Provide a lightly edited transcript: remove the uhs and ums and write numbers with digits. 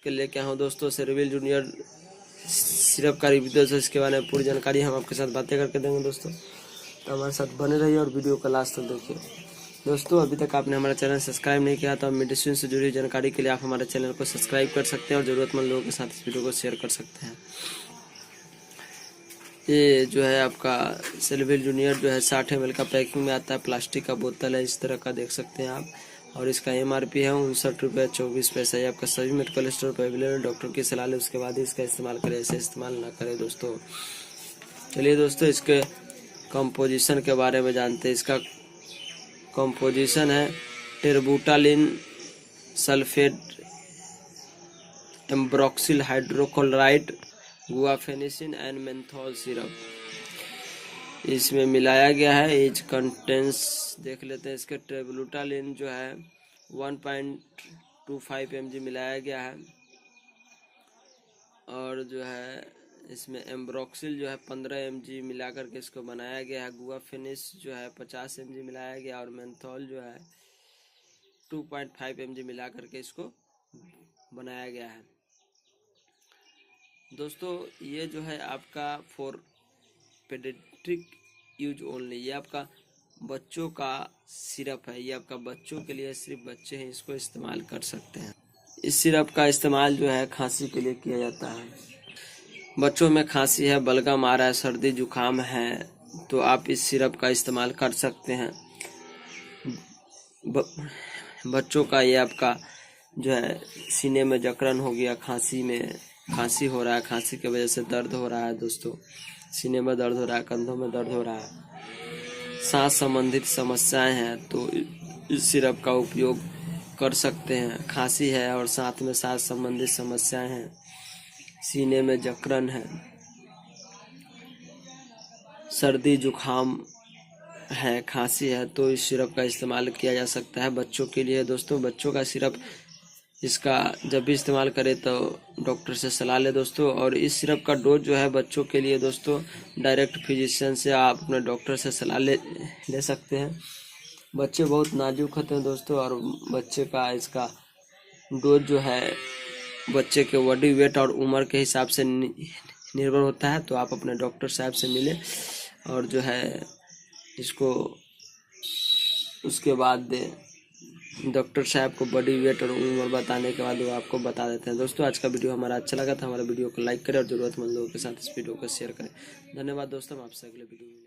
के लेके आया हूँ दोस्तों सेरेविल जूनियर सिरप का रिव्यू। दोस्तों इसके बारे में पूरी जानकारी हम आपके साथ बातें करके देंगे दोस्तों, तो हमारे साथ बने रहिए और वीडियो को लास्ट तक देखिए। दोस्तों अभी तक आपने हमारा चैनल सब्सक्राइब नहीं किया तो मेडिसिन से जुड़ी जानकारी के लिए आप हमारे चैनल को सब्सक्राइब कर सकते हैं और ज़रूरतमंद लोगों के साथ इस वीडियो को शेयर कर सकते हैं। ये जो है आपका सेरेविल जूनियर जो है 60 ml का पैकिंग में आता है, प्लास्टिक का बोतल है, इस तरह का देख सकते हैं आप। और इसका MRP है 59 रुपये 24 पैसा। ये आपका सभी मेडिकल स्टोर पर अवेलेबल है। डॉक्टर की सलाह ले उसके बाद ही इसका इस्तेमाल करें, ऐसे इस्तेमाल ना करें दोस्तों। चलिए दोस्तों इसके कंपोजिशन के बारे में जानते हैं। इसका कंपोजिशन है terbutaline sulphate ambroxol hydrochloride guaifenesin and menthol syrup इसमें मिलाया गया है। एज कंटेंट्स देख लेते हैं। इसके टेरबुटालिन जो है 1.25 mg मिलाया गया है और जो है इसमें एम्ब्रोक्सिल जो है 15 mg मिला करके इसको बनाया गया है। गुआफेनिस जो है 50 mg मिलाया गया और मेंथोल जो है 2.5 mg मिला करके इसको बनाया गया है। दोस्तों ये जो है आपका फॉर पेडियाट्रिक यूज ओनली, ये आपका बच्चों का सिरप है। ये आपका बच्चों के लिए, सिर्फ बच्चे हैं इसको इस्तेमाल कर सकते हैं। इस सिरप का इस्तेमाल जो है खांसी के लिए किया जाता है। बच्चों में खांसी है, बलगम आ रहा है, सर्दी जुकाम है तो आप इस सिरप का इस्तेमाल कर सकते हैं। बच्चों का ये आपका जो है सीने में जकड़न हो गया, खांसी हो रहा है, खांसी की वजह से दर्द हो रहा है दोस्तों, सीने में दर्द हो रहा है, कंधों में दर्द हो रहा है, सांस संबंधित समस्याएं हैं तो इस सिरप का उपयोग कर सकते हैं। खांसी है और साथ में सांस संबंधित समस्याएं हैं, सीने में जकड़न है, सर्दी जुकाम है, खांसी है तो इस सिरप का इस्तेमाल किया जा सकता है बच्चों के लिए। दोस्तों बच्चों का सिरप इसका जब भी इस्तेमाल करें तो डॉक्टर से सलाह ले दोस्तों। और इस सिरप का डोज जो है बच्चों के लिए दोस्तों डायरेक्ट फिजिशियन से आप अपने डॉक्टर से सलाह ले सकते हैं। बच्चे बहुत नाजुक होते हैं दोस्तों और बच्चे का इसका डोज जो है बच्चे के बॉडी वेट और उम्र के हिसाब से निर्भर होता है। तो आप अपने डॉक्टर साहब से मिले और जो है इसको उसके बाद डॉक्टर साहब को बॉडी वेट और उम्र बताने के बाद वो आपको बता देते हैं। दोस्तों आज का वीडियो हमारा अच्छा लगा था, हमारे वीडियो को लाइक करें और ज़रूरतमंद लोगों के साथ इस वीडियो को शेयर करें। धन्यवाद दोस्तों, हम आपसे अगले वीडियो में